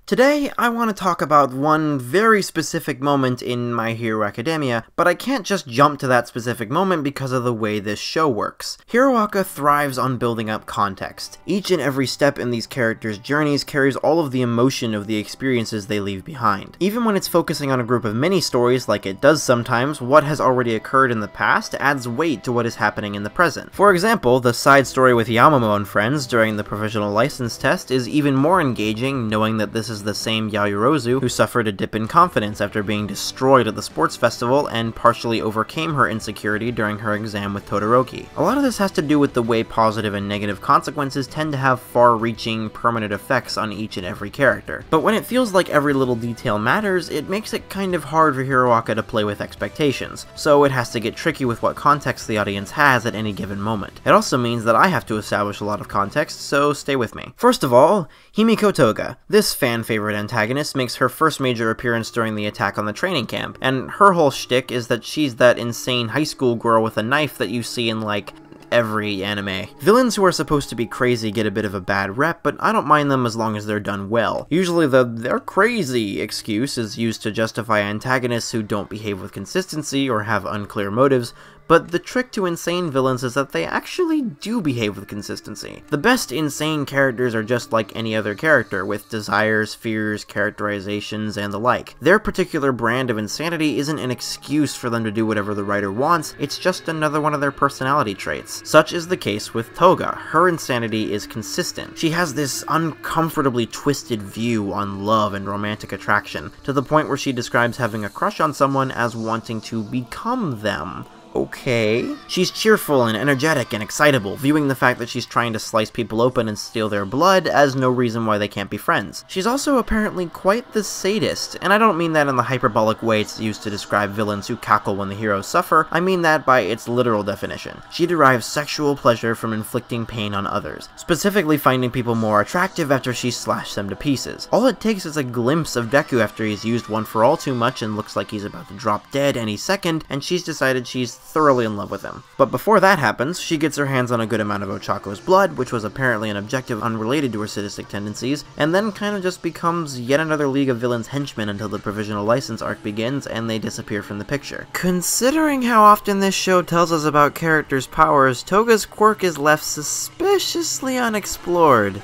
Today, I want to talk about one very specific moment in My Hero Academia, but I can't just jump to that specific moment because of the way this show works. Hiroaka thrives on building up context. Each and every step in these characters' journeys carries all of the emotion of the experiences they leave behind. Even when it's focusing on a group of mini-stories, like it does sometimes, what has already occurred in the past adds weight to what is happening in the present. For example, the side story with Yamamo and friends during the provisional license test is even more engaging knowing that this is the same Yayorozu who suffered a dip in confidence after being destroyed at the sports festival and partially overcame her insecurity during her exam with Todoroki. A lot of this has to do with the way positive and negative consequences tend to have far-reaching, permanent effects on each and every character. But when it feels like every little detail matters, it makes it kind of hard for Hiroaka to play with expectations, so it has to get tricky with what context the audience has at any given moment. It also means that I have to establish a lot of context, so stay with me. First of all, Himiko Toga. This fan-favorite antagonist makes her first major appearance during the attack on the training camp, and her whole shtick is that she's that insane high school girl with a knife that you see in, like, every anime. Villains who are supposed to be crazy get a bit of a bad rep, but I don't mind them as long as they're done well. Usually the "they're crazy" excuse is used to justify antagonists who don't behave with consistency or have unclear motives, but the trick to insane villains is that they actually do behave with consistency. The best insane characters are just like any other character, with desires, fears, characterizations, and the like. Their particular brand of insanity isn't an excuse for them to do whatever the writer wants, it's just another one of their personality traits. Such is the case with Toga. Her insanity is consistent. She has this uncomfortably twisted view on love and romantic attraction, to the point where she describes having a crush on someone as wanting to become them. Okay. She's cheerful and energetic and excitable, viewing the fact that she's trying to slice people open and steal their blood as no reason why they can't be friends. She's also apparently quite the sadist, and I don't mean that in the hyperbolic way it's used to describe villains who cackle when the heroes suffer, I mean that by its literal definition. She derives sexual pleasure from inflicting pain on others, specifically finding people more attractive after she's slashed them to pieces. All it takes is a glimpse of Deku after he's used one for all too much and looks like he's about to drop dead any second, and she's decided she's thoroughly in love with him. But before that happens, she gets her hands on a good amount of Ochako's blood, which was apparently an objective unrelated to her sadistic tendencies, and then kind of just becomes yet another League of Villains henchmen until the provisional license arc begins and they disappear from the picture. Considering how often this show tells us about characters' powers, Toga's quirk is left suspiciously unexplored.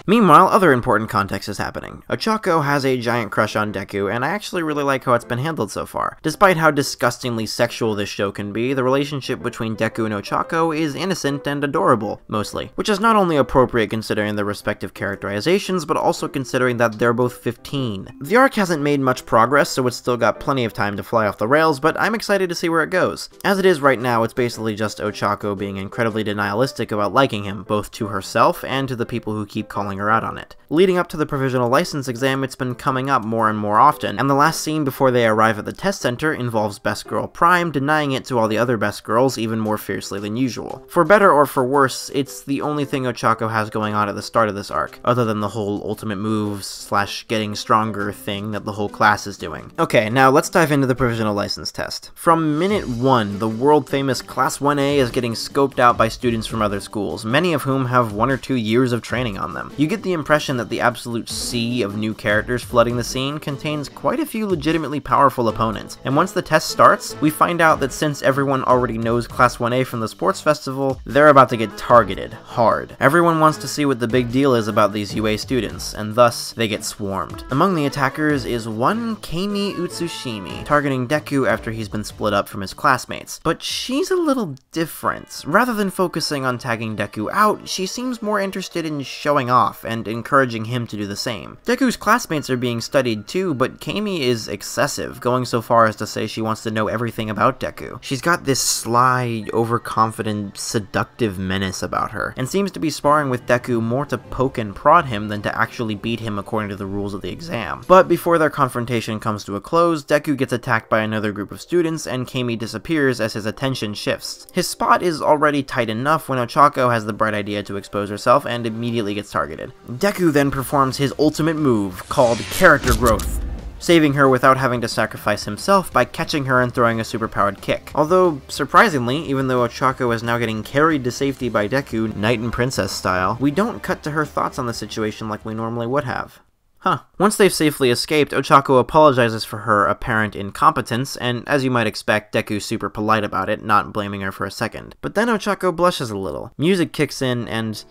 Meanwhile, other important context is happening. Ochako has a giant crush on Deku, and I actually really like how it's been handled so far. Despite how disgustingly sexual this show can be, the relationship between Deku and Ochako is innocent and adorable, mostly. Which is not only appropriate considering their respective characterizations, but also considering that they're both 15. The arc hasn't made much progress, so it's still got plenty of time to fly off the rails, but I'm excited to see where it goes. As it is right now, it's basically just Ochako being incredibly denialistic about liking him, both to herself and to the people who keep calling her out on it. Leading up to the provisional license exam, it's been coming up more and more often, and the last scene before they arrive at the test center involves Best Girl Prime denying it to all the other best girls even more fiercely than usual. For better or for worse, it's the only thing Ochako has going on at the start of this arc, other than the whole ultimate moves / getting stronger thing that the whole class is doing. Okay, now let's dive into the provisional license test. From minute 1, the world famous Class 1A is getting scoped out by students from other schools, many of whom have 1 or 2 years of training on them. You get the impression that the absolute sea of new characters flooding the scene contains quite a few legitimately powerful opponents, and once the test starts, we find out that since everyone already knows Class 1A from the sports festival, they're about to get targeted hard. Everyone wants to see what the big deal is about these UA students, and thus, they get swarmed. Among the attackers is one Keimi Utsushimi, targeting Deku after he's been split up from his classmates. But she's a little different. Rather than focusing on tagging Deku out, she seems more interested in showing off and encouraging him to do the same. Deku's classmates are being studied too, but Keimi is excessive, going so far as to say she wants to know everything about Deku. She's got this sly, overconfident, seductive menace about her, and seems to be sparring with Deku more to poke and prod him than to actually beat him according to the rules of the exam. But before their confrontation comes to a close, Deku gets attacked by another group of students, and Keimi disappears as his attention shifts. His spot is already tight enough when Ochako has the bright idea to expose herself and immediately gets targeted. Deku then performs his ultimate move, called Character Growth, saving her without having to sacrifice himself by catching her and throwing a superpowered kick. Although, surprisingly, even though Ochako is now getting carried to safety by Deku, knight and princess style, we don't cut to her thoughts on the situation like we normally would have. Huh. Once they've safely escaped, Ochako apologizes for her apparent incompetence, and as you might expect, Deku's super polite about it, not blaming her for a second. But then Ochako blushes a little. Music kicks in, and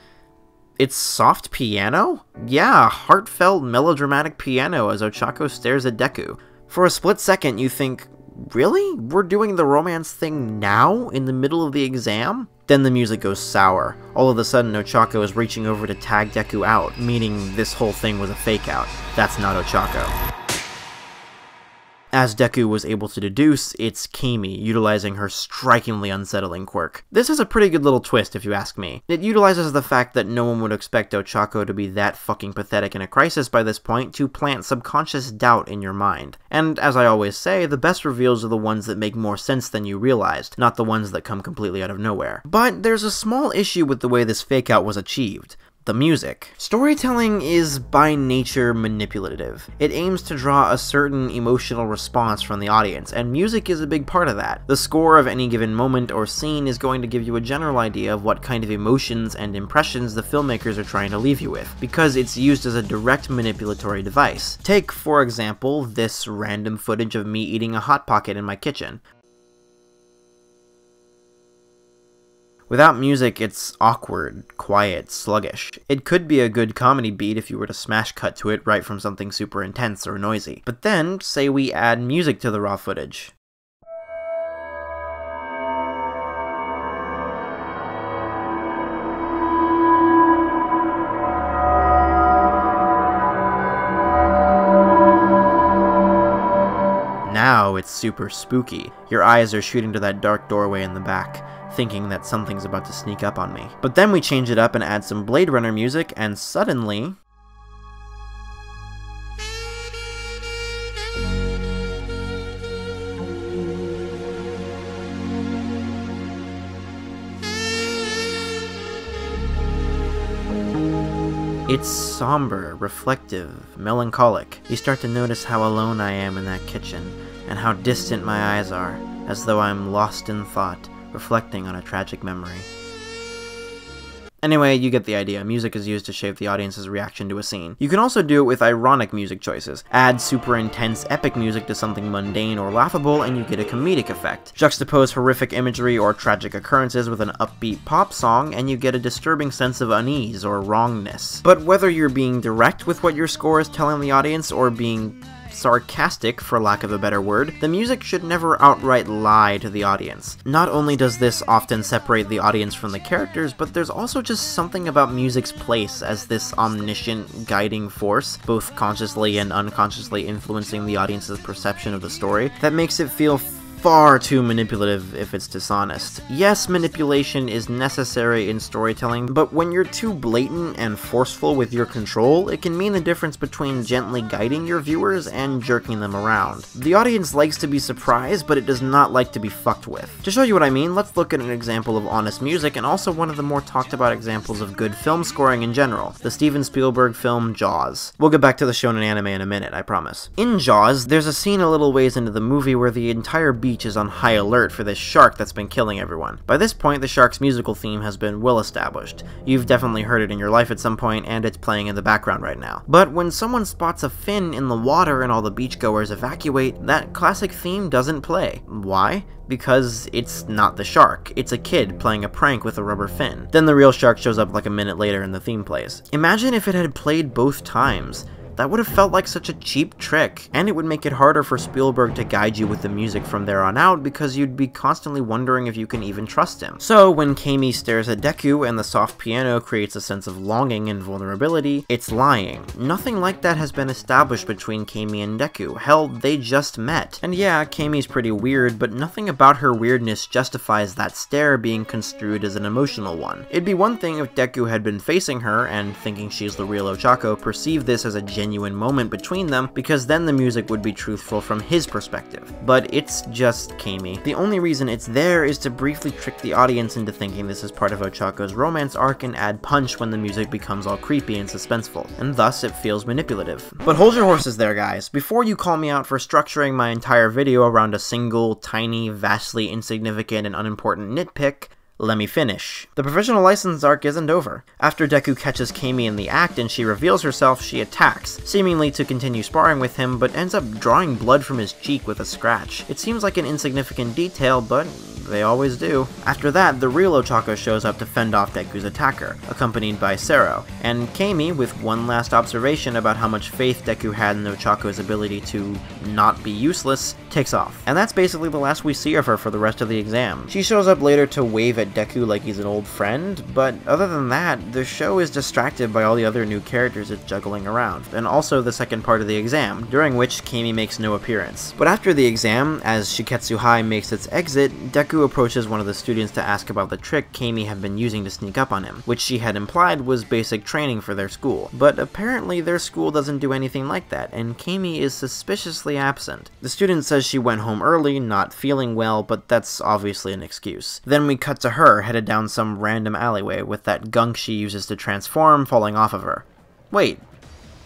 it's soft piano? Yeah, heartfelt, melodramatic piano as Ochako stares at Deku. For a split second, you think, really? We're doing the romance thing now, in the middle of the exam? Then the music goes sour. All of a sudden, Ochako is reaching over to tag Deku out, meaning this whole thing was a fake out. That's not Ochako. As Deku was able to deduce, it's Kami, utilizing her strikingly unsettling quirk. This is a pretty good little twist, if you ask me. It utilizes the fact that no one would expect Ochako to be that fucking pathetic in a crisis by this point to plant subconscious doubt in your mind. And as I always say, the best reveals are the ones that make more sense than you realized, not the ones that come completely out of nowhere. But there's a small issue with the way this fake-out was achieved. The music. Storytelling is by nature manipulative. It aims to draw a certain emotional response from the audience, and music is a big part of that. The score of any given moment or scene is going to give you a general idea of what kind of emotions and impressions the filmmakers are trying to leave you with, because it's used as a direct manipulatory device. Take, for example, this random footage of me eating a Hot Pocket in my kitchen. Without music, it's awkward, quiet, sluggish. It could be a good comedy beat if you were to smash cut to it right from something super intense or noisy. But then, say we add music to the raw footage. Now it's super spooky. Your eyes are shooting to that dark doorway in the back, thinking that something's about to sneak up on me. But then we change it up and add some Blade Runner music, and suddenly... it's somber, reflective, melancholic. You start to notice how alone I am in that kitchen, and how distant my eyes are, as though I'm lost in thought, reflecting on a tragic memory. Anyway, you get the idea. Music is used to shape the audience's reaction to a scene. You can also do it with ironic music choices. Add super intense, epic music to something mundane or laughable, and you get a comedic effect. Juxtapose horrific imagery or tragic occurrences with an upbeat pop song, and you get a disturbing sense of unease or wrongness. But whether you're being direct with what your score is telling the audience, or being sarcastic, for lack of a better word, the music should never outright lie to the audience. Not only does this often separate the audience from the characters, but there's also just something about music's place as this omniscient guiding force, both consciously and unconsciously influencing the audience's perception of the story, that makes it feel far too manipulative if it's dishonest. Yes, manipulation is necessary in storytelling, but when you're too blatant and forceful with your control, it can mean the difference between gently guiding your viewers and jerking them around. The audience likes to be surprised, but it does not like to be fucked with. To show you what I mean, let's look at an example of honest music, and also one of the more talked about examples of good film scoring in general, the Steven Spielberg film Jaws. We'll get back to the shonen anime in a minute, I promise. In Jaws, there's a scene a little ways into the movie where the entire beach is on high alert for this shark that's been killing everyone. By this point, the shark's musical theme has been well established. You've definitely heard it in your life at some point, and it's playing in the background right now. But when someone spots a fin in the water and all the beachgoers evacuate, that classic theme doesn't play. Why? Because it's not the shark, it's a kid playing a prank with a rubber fin. Then the real shark shows up like a minute later and the theme plays. Imagine if it had played both times. That would have felt like such a cheap trick, and it would make it harder for Spielberg to guide you with the music from there on out because you'd be constantly wondering if you can even trust him. So when Kami stares at Deku and the soft piano creates a sense of longing and vulnerability, it's lying. Nothing like that has been established between Kami and Deku. Hell, they just met. And yeah, Kami's pretty weird, but nothing about her weirdness justifies that stare being construed as an emotional one. It'd be one thing if Deku had been facing her and, thinking she's the real Ochako, perceived this as a genuine moment between them, because then the music would be truthful from his perspective. But it's just Kami. The only reason it's there is to briefly trick the audience into thinking this is part of Ochako's romance arc and add punch when the music becomes all creepy and suspenseful, and thus it feels manipulative. But hold your horses there, guys. Before you call me out for structuring my entire video around a single, tiny, vastly insignificant and unimportant nitpick, Let me finish. The professional license arc isn't over. After Deku catches Kami in the act and she reveals herself, she attacks, seemingly to continue sparring with him, but ends up drawing blood from his cheek with a scratch. It seems like an insignificant detail, but they always do. After that, the real Ochako shows up to fend off Deku's attacker, accompanied by Sero, and Kami, with one last observation about how much faith Deku had in Ochako's ability to not be useless, takes off. And that's basically the last we see of her for the rest of the exam. She shows up later to wave at Deku like he's an old friend, but other than that, the show is distracted by all the other new characters it's juggling around, and also the second part of the exam, during which Kami makes no appearance. But after the exam, as Shiketsu High makes its exit, Deku approaches one of the students to ask about the trick Kami had been using to sneak up on him, which she had implied was basic training for their school. But apparently their school doesn't do anything like that, and Kami is suspiciously absent. The student says she went home early, not feeling well, but that's obviously an excuse. Then we cut to her, headed down some random alleyway, with that gunk she uses to transform falling off of her. Wait,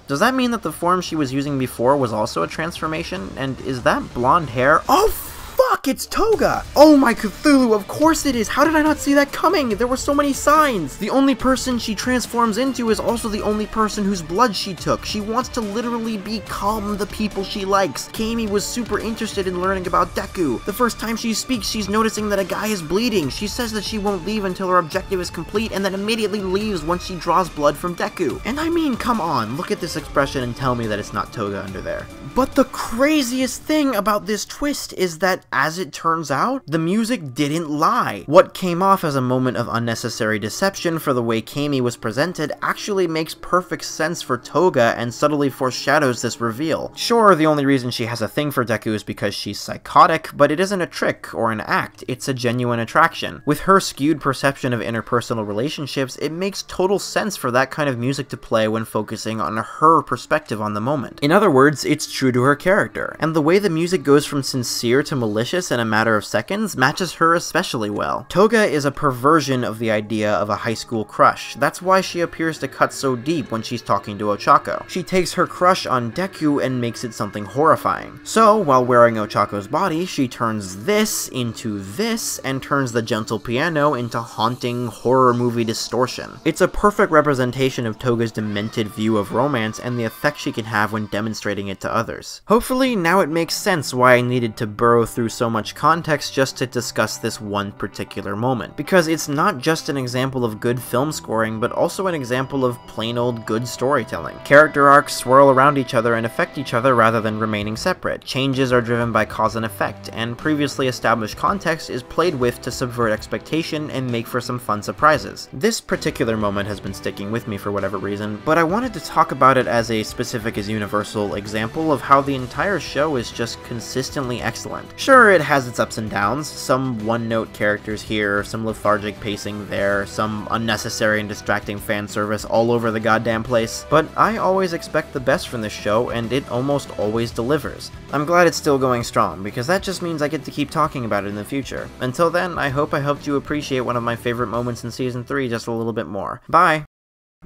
does that mean that the form she was using before was also a transformation? And is that blonde hair? Oh, fuck, it's Toga! Oh my Cthulhu, of course it is! How did I not see that coming? There were so many signs! The only person she transforms into is also the only person whose blood she took. She wants to literally become the people she likes. Kami was super interested in learning about Deku. The first time she speaks, she's noticing that a guy is bleeding. She says that she won't leave until her objective is complete, and then immediately leaves once she draws blood from Deku. And I mean, come on, look at this expression and tell me that it's not Toga under there. But the craziest thing about this twist is that, as it turns out, the music didn't lie. What came off as a moment of unnecessary deception for the way Kami was presented actually makes perfect sense for Toga and subtly foreshadows this reveal. Sure, the only reason she has a thing for Deku is because she's psychotic, but it isn't a trick or an act, it's a genuine attraction. With her skewed perception of interpersonal relationships, it makes total sense for that kind of music to play when focusing on her perspective on the moment. In other words, it's true to her character, and the way the music goes from sincere to malicious in a matter of seconds matches her especially well. Toga is a perversion of the idea of a high school crush. That's why she appears to cut so deep when she's talking to Ochako. She takes her crush on Deku and makes it something horrifying. So, while wearing Ochako's body, she turns this into this, and turns the gentle piano into haunting horror movie distortion. It's a perfect representation of Toga's demented view of romance and the effect she can have when demonstrating it to others. Hopefully, now it makes sense why I needed to burrow through so much context just to discuss this one particular moment, because it's not just an example of good film scoring, but also an example of plain old good storytelling. Character arcs swirl around each other and affect each other rather than remaining separate. Changes are driven by cause and effect, and previously established context is played with to subvert expectation and make for some fun surprises. This particular moment has been sticking with me for whatever reason, but I wanted to talk about it as a specific as universal example of how the entire show is just consistently excellent. Sure, it has its ups and downs, some one-note characters here, some lethargic pacing there, some unnecessary and distracting fan service all over the goddamn place, but I always expect the best from this show, and it almost always delivers. I'm glad it's still going strong, because that just means I get to keep talking about it in the future. Until then, I hope I helped you appreciate one of my favorite moments in Season 3 just a little bit more. Bye!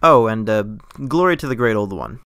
Oh, and glory to the great old one.